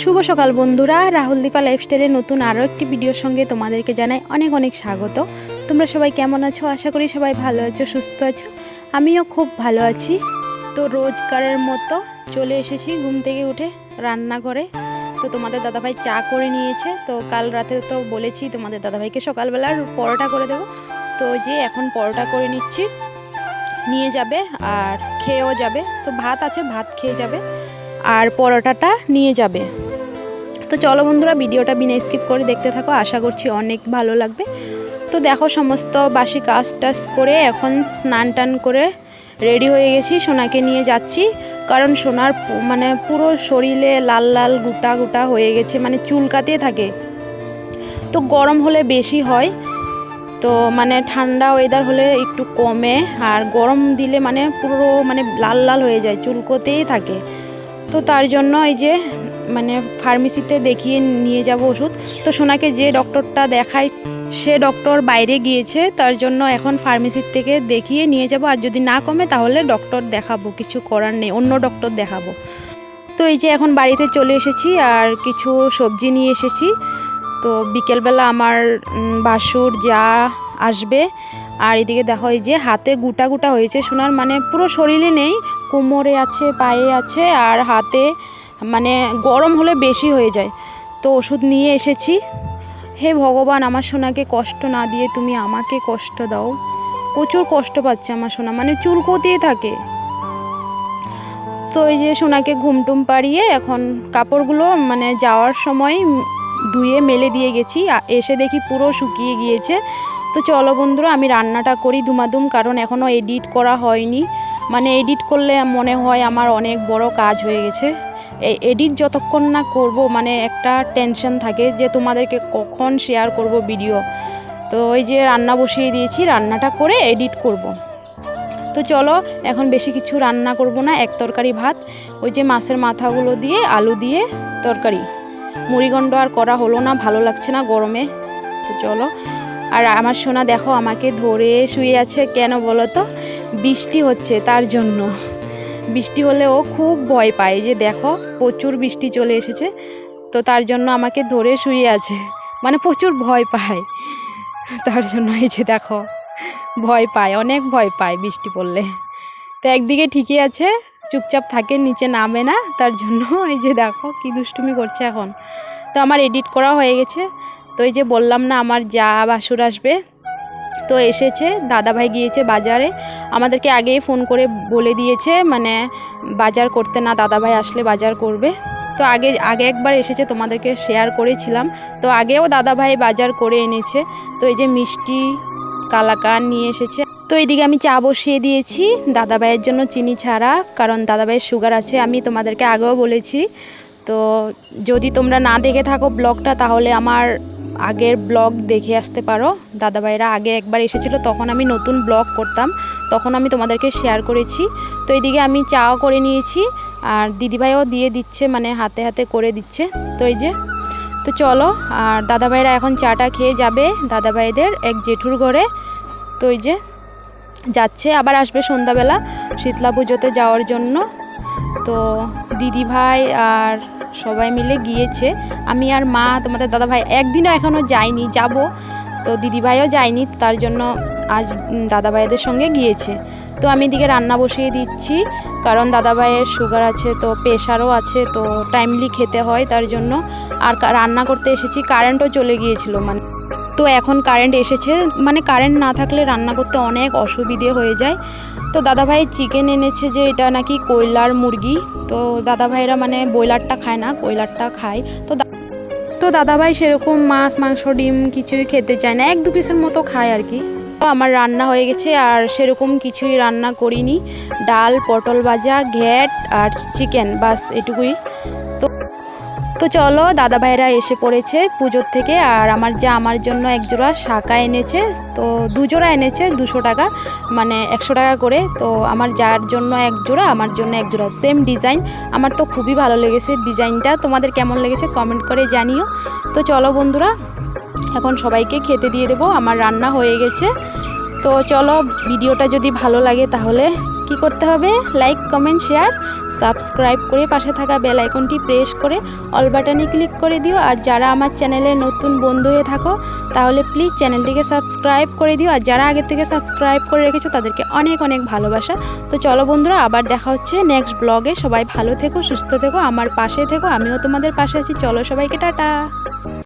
শুভ সকাল বন্ধুরা, রাহুল দীপা লাইফস্টাইলের নতুন আরও একটি ভিডিওর সঙ্গে তোমাদেরকে জানাই অনেক অনেক স্বাগত। তোমরা সবাই কেমন আছো? আশা করি সবাই ভালো আছো, সুস্থ আছো। আমিও খুব ভালো আছি। তো রোজকারের মতো চলে এসেছি ঘুম থেকে উঠে রান্নাঘরে। তো তোমাদের দাদাভাই চা করে নিয়েছে। তো কাল রাতে তো বলেছি তোমাদের দাদাভাইকে সকালবেলার পরোটা করে দেবো। তো যে এখন পরোটা করে নিচ্ছি, নিয়ে যাবে আর খেয়েও যাবে। তো ভাত আছে, ভাত খেয়ে যাবে আর পরোটাটা নিয়ে যাবে। তো চলো বন্ধুরা, ভিডিওটা বিনা স্কিপ করে দেখতে থাকো, আশা করছি অনেক ভালো লাগবে। তো দেখো, সমস্ত বাসি কাজ টাজ করে এখন স্নান টান করে রেডি হয়ে গেছি, সোনাকে নিয়ে যাচ্ছি। কারণ সোনার মানে পুরো শরীরে লাল লাল গোটা গোটা হয়ে গেছে, মানে চুলকাতে থাকে। তো গরম হলে বেশি হয়, তো মানে ঠান্ডা ওয়েদার হলে একটু কমে, আর গরম দিলে মানে পুরো মানে লাল লাল হয়ে যায়, চুলকোতেই থাকে। তো তার জন্য এই যে মানে ফার্মেসিতে দেখিয়ে নিয়ে যাব ওষুধ। তো সোনাকে যে ডক্টরটা দেখায় সে ডক্টর বাইরে গিয়েছে, তার জন্য এখন ফার্মেসির থেকে দেখিয়ে নিয়ে যাব। আর যদি না কমে তাহলে ডক্টর দেখাবো, কিছু করার নেই, অন্য ডক্টর দেখাবো। তো এই যে এখন বাড়িতে চলে এসেছি আর কিছু সবজি নিয়ে এসেছি। তো বিকেলবেলা আমার বাসুর যা আসবে। আর এদিকে দেখো, এই যে হাতে গোটা গোটা হয়েছে সোনার, মানে পুরো শরীরে নেই, কোমরে আছে, পায়ে আছে আর হাতে, মানে গরম হলে বেশি হয়ে যায়। তো ওষুধ নিয়ে এসেছি। হে ভগবান, আমার সোনাকে কষ্ট না দিয়ে তুমি আমাকে কষ্ট দাও। প্রচুর কষ্ট পাচ্ছে আমার সোনা, মানে চুলকোতেই থাকে। তো এই যে সোনাকে ঘুমটুম পাড়িয়ে এখন কাপড়গুলো মানে যাওয়ার সময় ধুয়ে মেলে দিয়ে গেছি, এসে দেখি পুরো শুকিয়ে গিয়েছে। তো চলো বন্ধুরা, আমি রান্নাটা করি ধুমাধুম, কারণ এখনও এডিট করা হয়নি। মানে এডিট করলে মনে হয় আমার অনেক বড় কাজ হয়ে গেছে। এই এডিট যতক্ষণ না করব, মানে একটা টেনশন থাকে যে তোমাদেরকে কখন শেয়ার করব ভিডিও। তো ওই যে রান্না বসিয়ে দিয়েছি, রান্নাটা করে এডিট করব। তো চলো, এখন বেশি কিছু রান্না করব না, এক তরকারি ভাত, ওই যে মাছের মাথাগুলো দিয়ে আলু দিয়ে তরকারি। মুড়িঘণ্ট আর করা হলো না, ভালো লাগছে না গরমে। তো চলো। আর আমার সোনা দেখো আমাকে ধরে শুয়ে আছে, কেন বলো তো? বৃষ্টি হচ্ছে তার জন্য। বৃষ্টি হলে ও খুব ভয় পায়, যে দেখো প্রচুর বৃষ্টি চলে এসেছে। তো তার জন্য আমাকে ধরে শুয়ে আছে, মানে প্রচুর ভয় পায়। তার জন্য এই যে দেখো ভয় পায়, অনেক ভয় পায় বৃষ্টি পড়লে। তো একদিকে ঠিকই আছে, চুপচাপ থাকে, নিচে নামে না, তার জন্য এই যে দেখো কি দুষ্টুমি করছে এখন। তো আমার এডিট করা হয়ে গেছে। তো এই যে বললাম না আমার যা বাসুর আসবে, তো এসেছে। দাদাভাই গিয়েছে বাজারে, আমাদেরকে আগেই ফোন করে বলে দিয়েছে, মানে বাজার করতে, না দাদাভাই আসলে বাজার করবে। তো আগে একবার এসেছে, তোমাদেরকে শেয়ার করেছিলাম। তো আগেও দাদাভাই বাজার করে এনেছে। তো এই যে মিষ্টি কালাকান নিয়ে এসেছে। তো এইদিকে আমি চা বসিয়ে দিয়েছি দাদাভাইয়ের জন্য, চিনি ছাড়া, কারণ দাদাভাইয়ের সুগার আছে, আমি তোমাদেরকে আগেও বলেছি। তো যদি তোমরা না দেখে থাকো ব্লগটা, তাহলে আমার আগের ব্লগ দেখে আসতে পারো। দাদাভাইরা আগে একবার এসেছিলো, তখন আমি নতুন ব্লগ করতাম, তখন আমি তোমাদেরকে শেয়ার করেছি। তো এইদিকে আমি চাও করে নিয়েছি, আর দিদিভাইও দিয়ে দিচ্ছে, মানে হাতে হাতে করে দিচ্ছে। তো এই যে, তো চলো। আর দাদাভাইরা এখন চাটা খেয়ে যাবে দাদাভাইদের এক জেঠুর ঘরে। তো এই যে যাচ্ছে, আবার আসবে সন্ধ্যাবেলা শীতলা পুজোতে যাওয়ার জন্য। তো দিদিভাই আর সবাই মিলে গিয়েছে, আমি আর মা, তোমাদের দাদাভাই একদিনও এখনও যায়নি, যাব। তো দিদিভাইও যায়নি, তার জন্য আজ দাদাভাইদের সঙ্গে গিয়েছে। তো আমি এদিকে রান্না বসিয়ে দিচ্ছি, কারণ দাদাভাইয়ের সুগার আছে, তো প্রেশারও আছে, তো টাইমলি খেতে হয়, তার জন্য। আর রান্না করতে এসেছি, কারেন্টও চলে গিয়েছিল, মানে তো এখন কারেন্ট এসেছে, মানে কারেন্ট না থাকলে রান্না করতে অনেক অসুবিধে হয়ে যায়। তো দাদাভাই চিকেন এনেছে, যে এটা নাকি কয়লার মুরগি। তো দাদাভাইরা মানে ব্রয়লারটা খায় না, কয়লারটা খায়। তো দাদাভাই সেরকম মাছ মাংস ডিম কিছুই খেতে চায় না, এক দু পিসের মতো খায় আর কি। তো আমার রান্না হয়ে গেছে, আর সেরকম কিছুই রান্না করিনি, ডাল, পটল ভাজা, ঘ্যাট আর চিকেন, বাস এটুকুই। তো চলো, দাদাভাইরা এসে পড়েছে পুজোর থেকে। আর আমার যা আমার জন্য একজোড়া শাঁখা এনেছে, তো দুজোড়া এনেছে, 200 টাকা, মানে 100 টাকা করে। তো আমার যার জন্য এক জোড়া, আমার জন্য এক জোড়া, সেম ডিজাইন। আমার তো খুবই ভালো লেগেছে ডিজাইনটা, তোমাদের কেমন লেগেছে কমেন্ট করে জানিও। তো চলো বন্ধুরা, এখন সবাইকে খেতে দিয়ে দেবো, আমার রান্না হয়ে গেছে। তো চলো, ভিডিওটা যদি ভালো লাগে তাহলে কি করতে হবে, লাইক কমেন্ট শেয়ার সাবস্ক্রাইব করে পাশে থাকা বেল আইকনটি প্রেস করে অল বাটনে ক্লিক করে দিও। আর যারা আমার চ্যানেলে নতুন বন্ধু হয়ে থাকো তাহলে প্লিজ চ্যানেলটিকে সাবস্ক্রাইব করে দিও। আর যারা আগে থেকে সাবস্ক্রাইব করে রেখেছো তাদেরকে অনেক অনেক ভালোবাসা। তো চলো বন্ধুরা, আবার দেখা হচ্ছে নেক্সট ব্লগে। সবাই ভালো থেকো, সুস্থ থেকো, আমার পাশে থেকো, আমিও তোমাদের পাশে আছি। চলো সবাইকে টাটা।